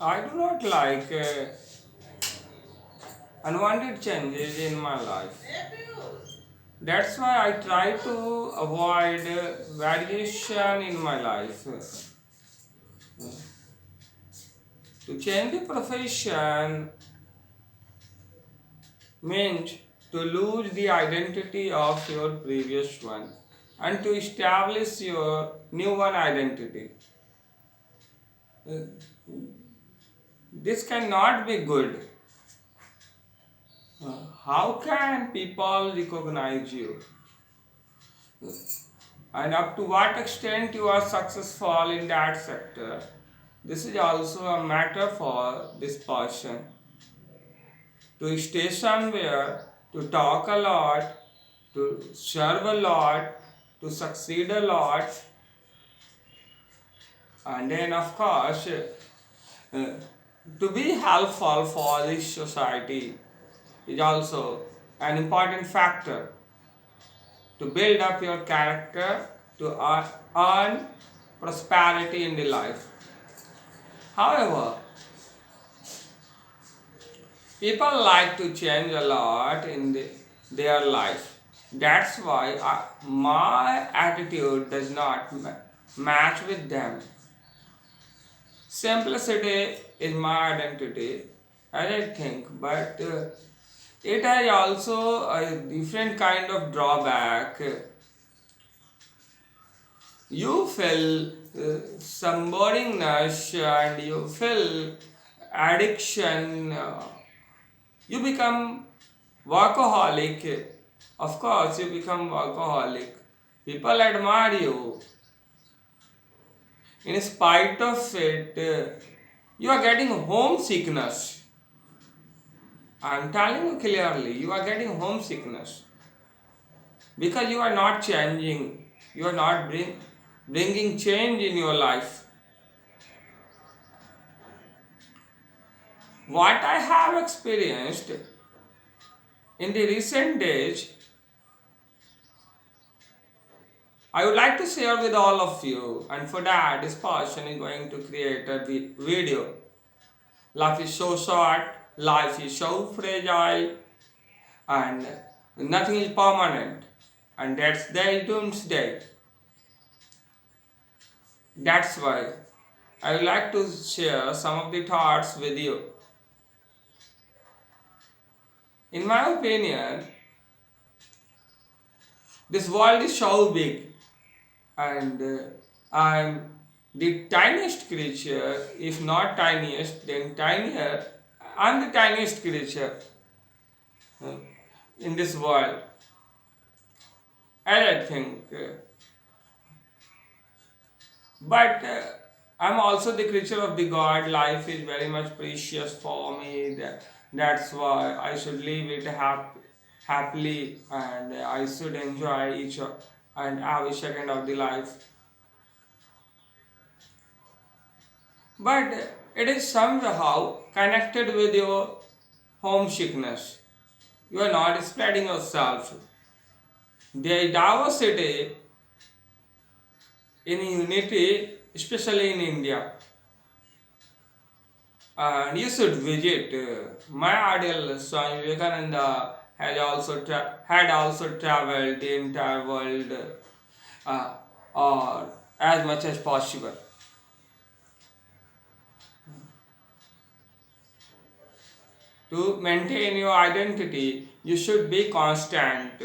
I do not like unwanted changes in my life. That's why I try to avoid variation in my life. To change the profession means to lose the identity of your previous one and to establish your new one identity. This cannot be good. How can people recognize you? And up to what extent you are successful in that sector? This is also a matter for this person. To stay somewhere, to talk a lot, to serve a lot, to succeed a lot, and then, of course, uh, to be helpful for this society is also an important factor to build up your character, to earn prosperity in the life. However, people like to change a lot in their life. That's why my attitude does not match with them. Simplicity is my identity, as I think, but it has also a different kind of drawback. You feel some boringness and you feel addiction. You become workaholic. Of course, you become workaholic. People admire you. In spite of it, you are getting homesickness. I am telling you clearly, you are getting homesickness because you are not changing. You are not bringing change in your life. What I have experienced in the recent days, I would like to share with all of you, and for that, this person is going to create a video. Life is so short, life is so fragile, and nothing is permanent, and that's the doomsday. That's why I would like to share some of the thoughts with you. In my opinion, this world is so big, and I'm the tiniest creature, if not tiniest, then tinier. I'm the tiniest creature uh, in this world. And I think, but I'm also the creature of the God. Life is very much precious for me. That's why I should live it happily, and I should enjoy and every second of the life. But it is somehow connected with your homesickness. You are not spreading yourself. There is diversity in unity, especially in India. And you should visit. My ideal Swami Vivekananda had also traveled the entire world, uh, or as much as possible. To maintain your identity, you should be constant.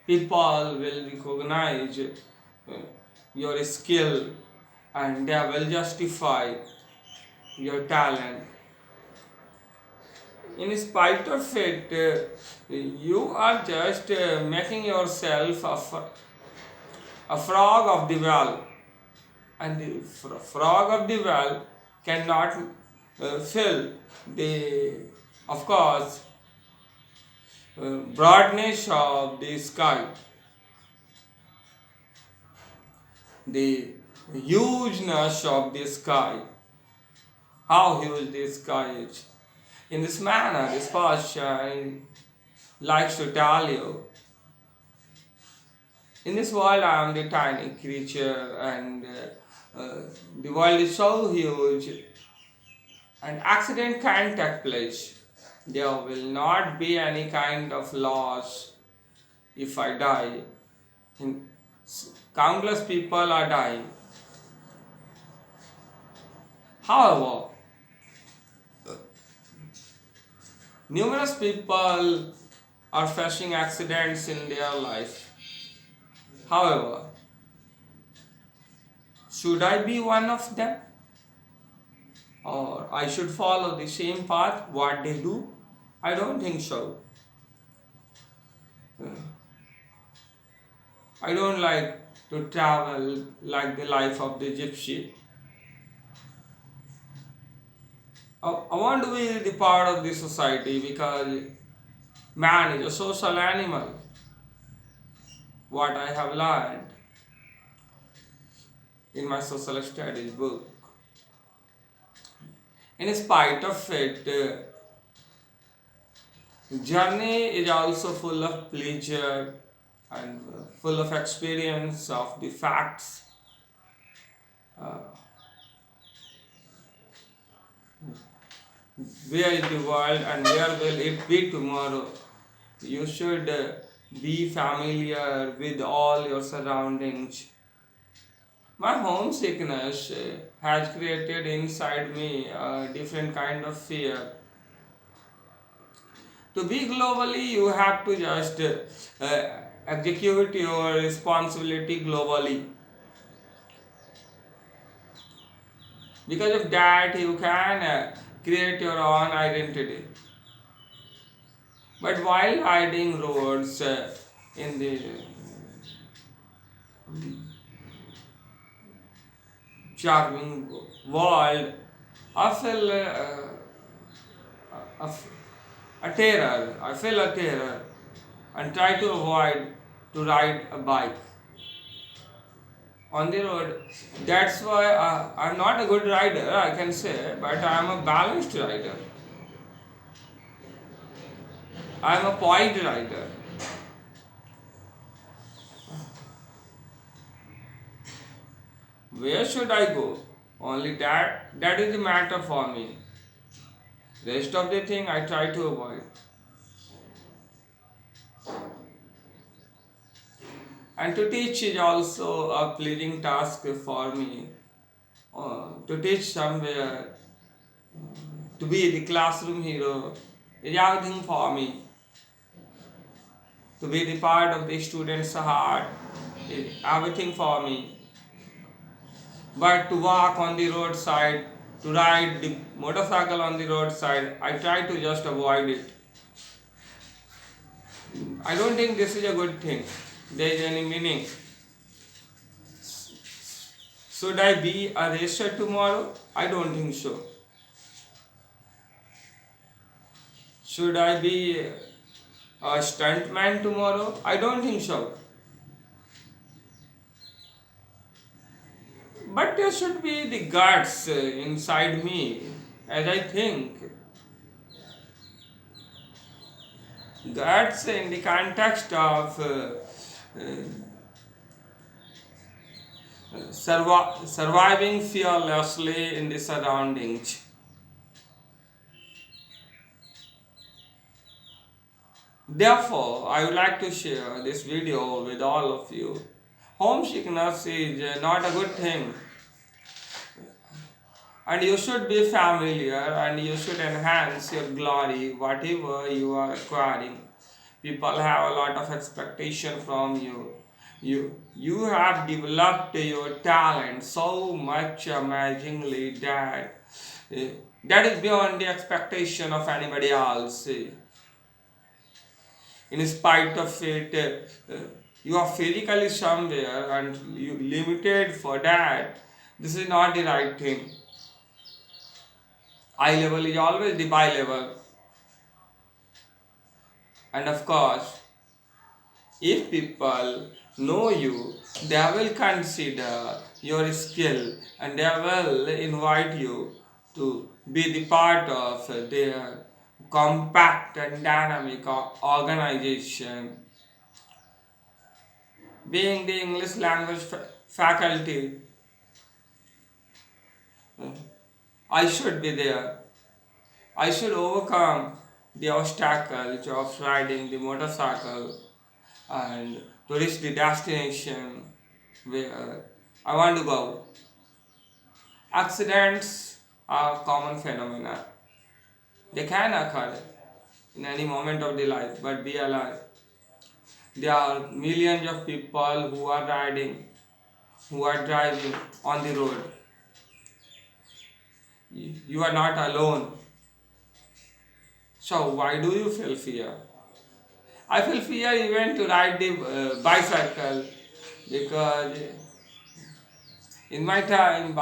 People will recognize your skill and they will justify your talent. In spite of it, you are just making yourself a frog of the well, and the frog of the well cannot fill the, of course, broadness of the sky, the hugeness of the sky, how huge the sky is. In this manner, this person likes to tell you, in this world I am the tiny creature, and uh, the world is so huge and accident can take place. There will not be any kind of loss if I die. In- Countless people are dying. However, numerous people are facing accidents in their life. However, should I be one of them? Or I should follow the same path what they do? I don't think so. I don't like to travel like the life of the gypsy. I want to be the part of the society because man is a social animal. What I have learned in my social studies book. In spite of it, journey is also full of pleasure and full of experience of the facts. Uh, where is the world and where will it be tomorrow? You should be familiar with all your surroundings. My homesickness has created inside me a different kind of fear. To be globally, you have to just execute your responsibility globally. Because of that, you can create your own identity. But while riding roads in the charming world, I feel a, a terror. I feel a terror and try to avoid to ride a bike on the road. That's why I'm not a good rider, I can say, but I'm a balanced rider. I'm a point rider. Where should I go? Only that is the matter for me. Rest of the thing I try to avoid. And to teach is also a pleasing task for me. To teach somewhere, to be the classroom hero is everything for me. To be the part of the student's heart is everything for me. But to walk on the roadside, to ride the motorcycle on the roadside, I try to just avoid it. I don't think this is a good thing. There is any meaning. Should I be a racer tomorrow? I don't think so. Should I be a stuntman tomorrow? I don't think so. But there should be the guts inside me, as I think. Guts in the context of surviving fearlessly in the surroundings. Therefore, I would like to share this video with all of you. Homesickness is not a good thing, and you should be familiar and you should enhance your glory whatever you are acquiring. People have a lot of expectation from you. You have developed your talent so much amazingly that that is beyond the expectation of anybody else. In spite of it, you are physically somewhere and you limited for that. This is not the right thing. Eye level is always the bi level. And of course, if people know you, they will consider your skill and they will invite you to be the part of their compact and dynamic organization. Being the English language faculty, I should be there. I should overcome the obstacles of riding the motorcycle and to reach the destination where I want to go. Accidents are common phenomena. They can occur in any moment of the life, but be alive. There are millions of people who are riding, who are driving on the road. You are not alone. So why do you feel fear? I feel fear even to ride the bicycle because in my time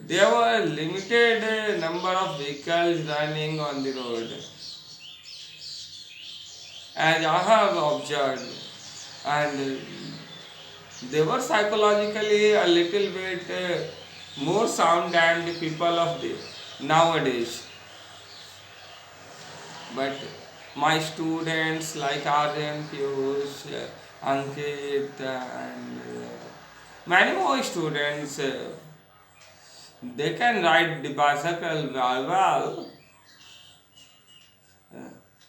there were limited number of vehicles running on the road, and I have observed, and they were psychologically a little bit more sound than the people of the nowadays. But my students like Aryan, Piyush, Ankit, and many more students, they can ride the bicycle very well,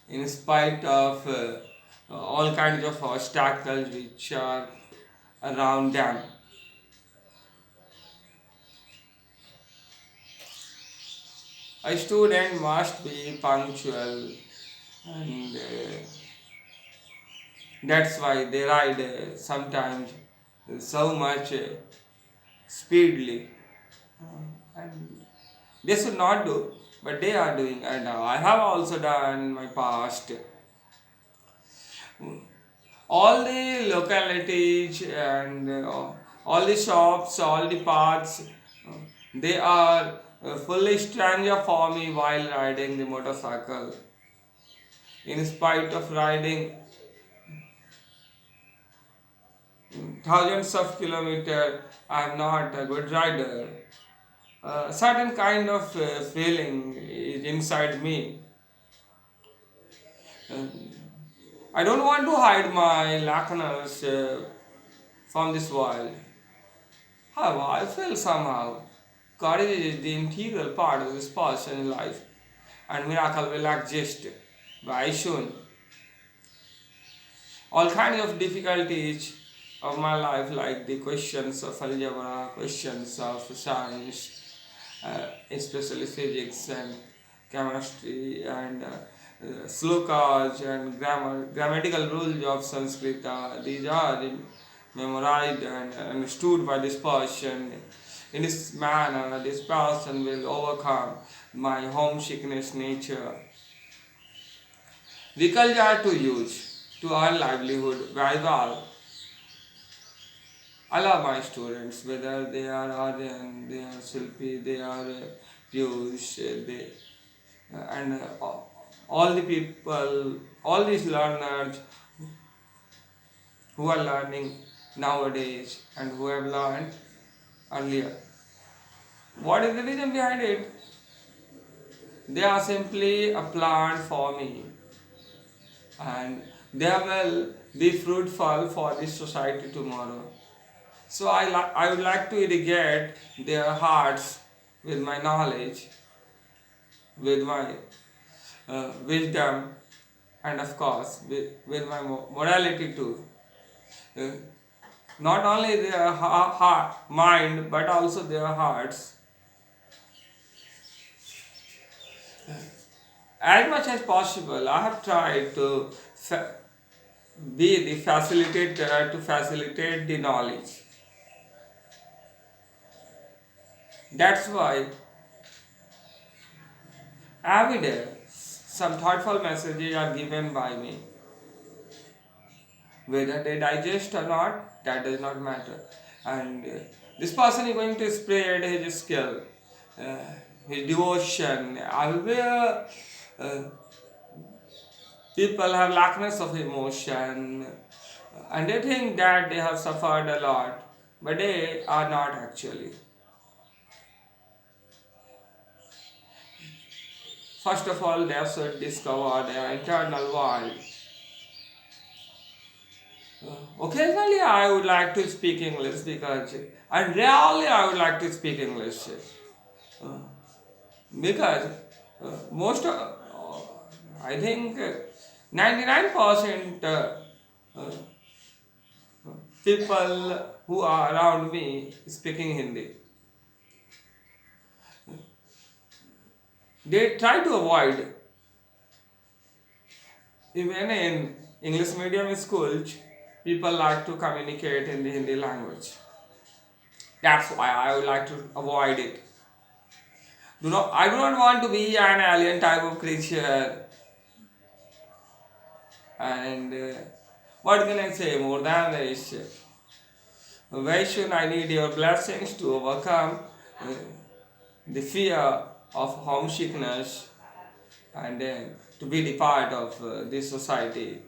in spite of all kinds of obstacles which are around them. A student must be punctual, and that's why they ride sometimes so much speedily. And they should not do, but they are doing, and I have also done in my past. All the localities and all the shops, all the paths, they are fully stranger for me while riding the motorcycle. In spite of riding thousands of kilometers, I am not a good rider. Certain kind of feeling is inside me. Uh, I don't want to hide my lackness from this world. However, I feel somehow courage is the integral part of this person's life, and miracle will exist very soon. All kinds of difficulties of my life, like the questions of algebra, questions of science, especially physics and chemistry, and slokas and grammatical rules of Sanskrit. These are memorized and understood by this person. In this manner, this person will overcome my homesickness nature. Vehicles are to use to earn livelihood very well. I love my students, whether they are Aryan, they are Silpi, they are Piyush, and all the people, all these learners who are learning nowadays and who have learned earlier. What is the reason behind it? They are simply a plant for me, and they will be fruitful for this society tomorrow. So I would like to irrigate their hearts with my knowledge, with my wisdom, and of course with my morality too. Uh, Not only their mind, but also their hearts. As much as possible, I have tried to be the facilitator to facilitate the knowledge. That's why every day some thoughtful messages are given by me. Whether they digest or not, that does not matter. And this person is going to spread his skill, uh, his devotion. Always people have lackness of emotion, and they think that they have suffered a lot, but they are not actually. First of all, they should discover their internal world. Occasionally, I would like to speak English and rarely I would like to speak English uh, because most, I think, 99% uh, people who are around me speaking Hindi. They try to avoid, even in English medium schools, people like to communicate in the Hindi language. That's why I would like to avoid it. I do not want to be an alien type of creature. And what can I say more than this? Why should I need your blessings to overcome the fear of homesickness and to be the part of this society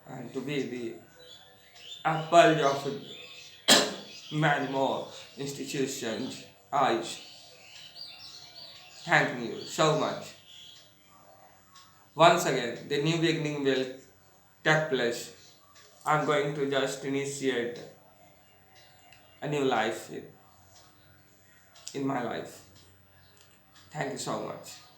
and to be the apple of many more institutions' eyes. Thank you so much. Once again, the new beginning will take place. I'm going to just initiate a new life in my life. Thank you so much.